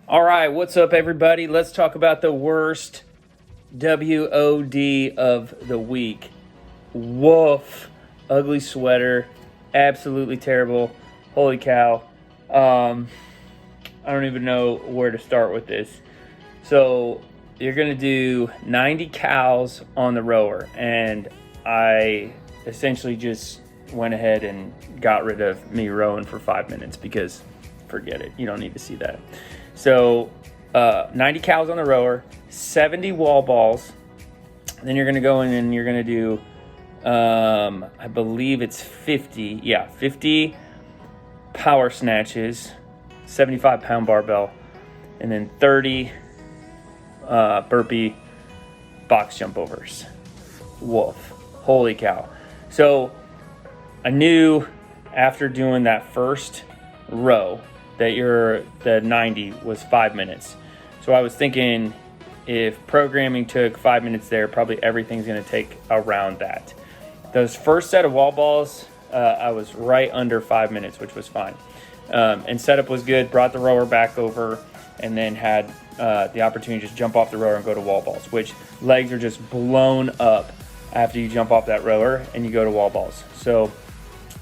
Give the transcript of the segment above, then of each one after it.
All right, what's up, everybody? Let's talk about the worst WOD of the week. Woof. Ugly sweater. Absolutely terrible. Holy cow. I don't even know where to start with this. So you're going to do 90 cals on the rower, and I essentially just went ahead and got rid of me rowing for 5 minutes because forget it. You don't need to see that. So 90 cals on the rower, 70 wall balls. Then you're going to go in and you're going to do, I believe it's 50. Yeah, 50 power snatches, 75-pound barbell, and then 30 burpee box jump overs. Woof. Holy cow. So I knew after doing that first row that the 90 was 5 minutes. So I was thinking if programming took 5 minutes there, probably everything's going to take around that. Those first set of wall balls, I was right under 5 minutes, which was fine. And setup was good, brought the rower back over, and then had the opportunity to just jump off the rower and go to wall balls, which legs are just blown up after you jump off that rower and you go to wall balls. So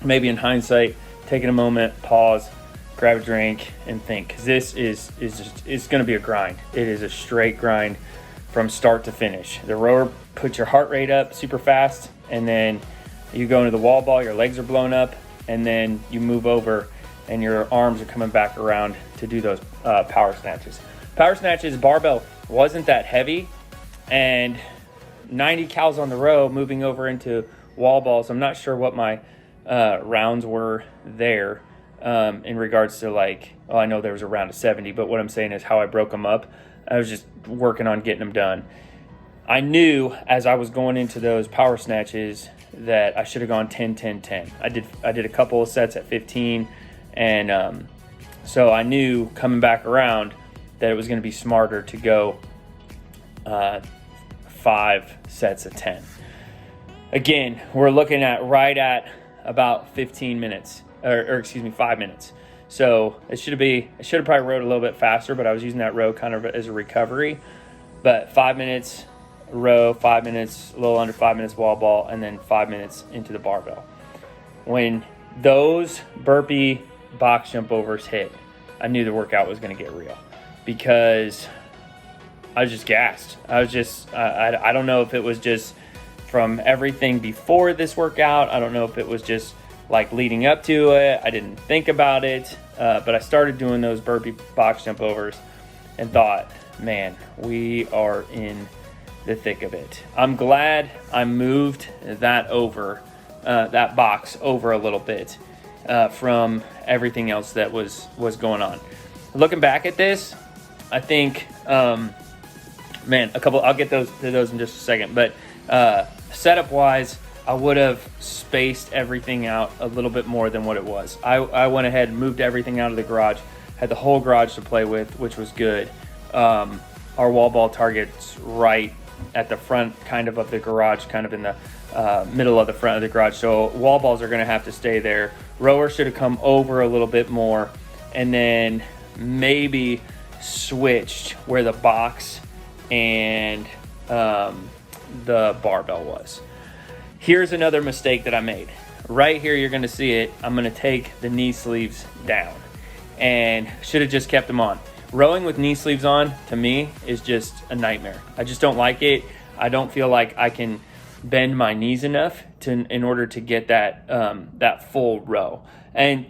maybe in hindsight, taking a moment, pause, grab a drink, and think, because this is it's going to be a grind. It is a straight grind from start to finish. The rower puts your heart rate up super fast, and then you go into the wall ball, your legs are blown up, and then you move over and your arms are coming back around to do those power snatches. Power snatches, barbell wasn't that heavy, and 90 cals on the row moving over into wall balls. I'm not sure what my rounds were there. In regards to I know there was a round of 70, but what I'm saying is how I broke them up. I was just working on getting them done. I knew as I was going into those power snatches that I should have gone 10, 10, 10. I did a couple of sets at 15, and so I knew coming back around that it was going to be smarter to go 5 sets of 10. Again, we're looking at right at about 15 minutes. Or 5 minutes. So I should have probably rowed a little bit faster, but I was using that row kind of as a recovery. But 5 minutes row, 5 minutes, a little under 5 minutes wall ball, and then 5 minutes into the barbell. When those burpee box jump overs hit, I knew the workout was going to get real because I was just gassed. I don't know if it was just from everything before this workout. I don't know if it was just leading up to it. I didn't think about it, but I started doing those burpee box jump overs and thought, man, we are in the thick of it. I'm glad I moved that box over a little bit from everything else that was going on. Looking back at this, I think, I'll get to those in just a second, but setup wise, I would have spaced everything out a little bit more than what it was. I went ahead and moved everything out of the garage, had the whole garage to play with, which was good. Our wall ball target's right at the front kind of the garage, kind of in the middle of the front of the garage. So wall balls are going to have to stay there. Rower should have come over a little bit more, and then maybe switched where the box and the barbell was. Here's another mistake that I made. Right here, you're going to see it. I'm going to take the knee sleeves down, and should have just kept them on. Rowing with knee sleeves on, to me, is just a nightmare. I just don't like it. I don't feel like I can bend my knees enough in order to get that full row. And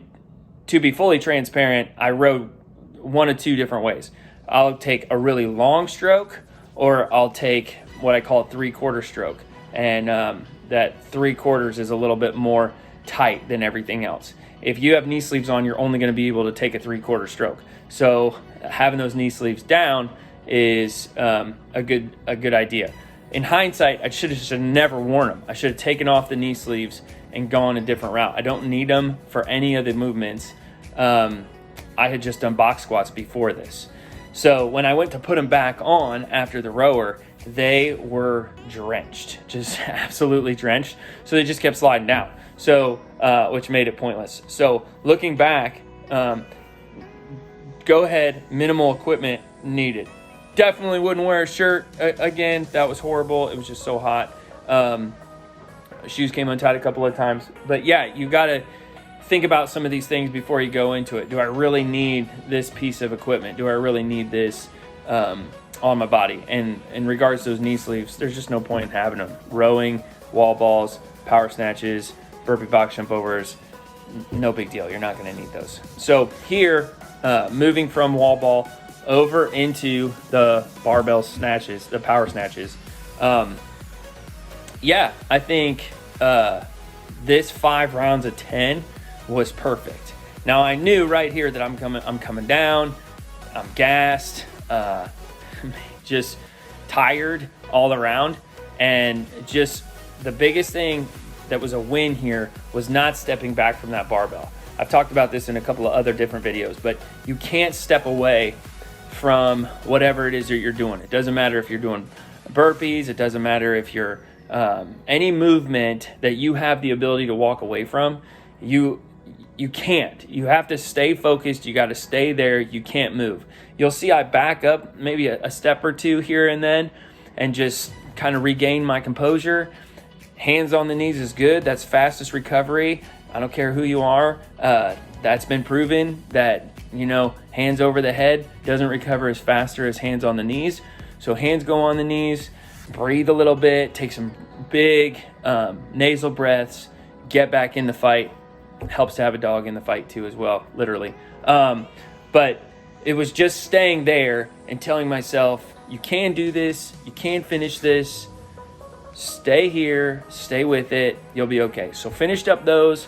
to be fully transparent, I rowed one of two different ways. I'll take a really long stroke, or I'll take what I call a 3/4 stroke. And that 3/4 is a little bit more tight than everything else. If you have knee sleeves on, you're only going to be able to take a 3/4 stroke. So having those knee sleeves down is a good idea. In hindsight, I should have never worn them. I should have taken off the knee sleeves and gone a different route. I don't need them for any of the movements. I had just done box squats before this. So when I went to put them back on after the rower, they were drenched, just absolutely drenched. So they just kept sliding down. So, which made it pointless. So looking back, go ahead, minimal equipment needed. Definitely wouldn't wear a shirt again. That was horrible. It was just so hot. Shoes came untied a couple of times. But yeah, you got to think about some of these things before you go into it. Do I really need this piece of equipment? Do I really need this on my body? And in regards to those knee sleeves, there's just no point in having them. Rowing, wall balls, power snatches, burpee box jump overs, no big deal. You're not going to need those. So here, moving from wall ball over into the barbell snatches, the power snatches. Yeah, I think this 5 rounds of 10 was perfect. Now I knew right here that I'm coming down, I'm gassed, just tired all around, and just the biggest thing that was a win here was not stepping back from that barbell. I've talked about this in a couple of other different videos, but you can't step away from whatever it is that you're doing. It doesn't matter if you're doing burpees, it doesn't matter if you're any movement that you have the ability to walk away from, you can't. You have to stay focused. You got to stay there. You can't move. You'll see I back up maybe a step or two here and then and just kind of regain my composure. Hands on the knees is good. That's fastest recovery. I don't care who you are. That's been proven that, hands over the head doesn't recover as faster as hands on the knees. So hands go on the knees, breathe a little bit, take some big nasal breaths, get back in the fight. Helps to have a dog in the fight too as well, literally. But it was just staying there and telling myself, you can do this, you can finish this, stay here, stay with it, you'll be okay. So finished up those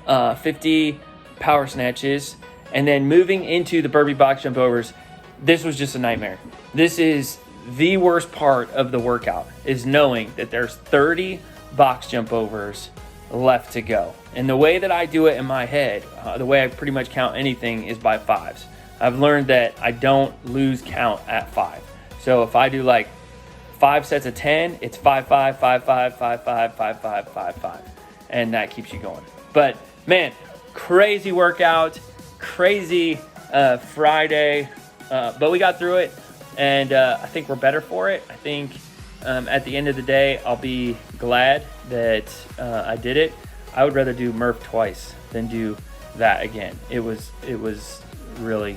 50 power snatches, and then moving into the burpee box jump overs. This was just a nightmare. This is the worst part of the workout, is knowing that there's 30 box jump overs left to go. And the way that I do it in my head, the way I pretty much count anything is by 5s. I've learned that I don't lose count at 5. So if I do like 5 sets of 10, it's 5, 5, 5, 5, 5, 5, 5, 5, 5, 5. And that keeps you going. But man, crazy workout, crazy Friday, but we got through it, and I think we're better for it. I think at the end of the day, I'll be glad that I did it. I would rather do Murph twice than do that again. It was really,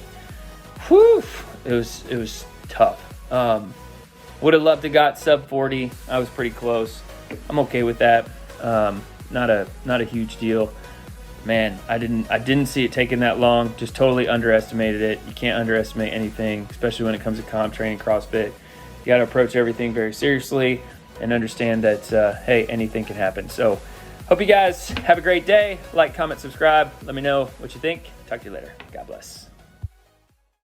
it was tough. Would have loved to got sub 40. I was pretty close. I'm okay with that. Not a huge deal. Man, I didn't see it taking that long. Just totally underestimated it. You can't underestimate anything, especially when it comes to comp training, CrossFit. You got to approach everything very seriously and understand that, hey, anything can happen. So hope you guys have a great day. Like, comment, subscribe. Let me know what you think. Talk to you later. God bless.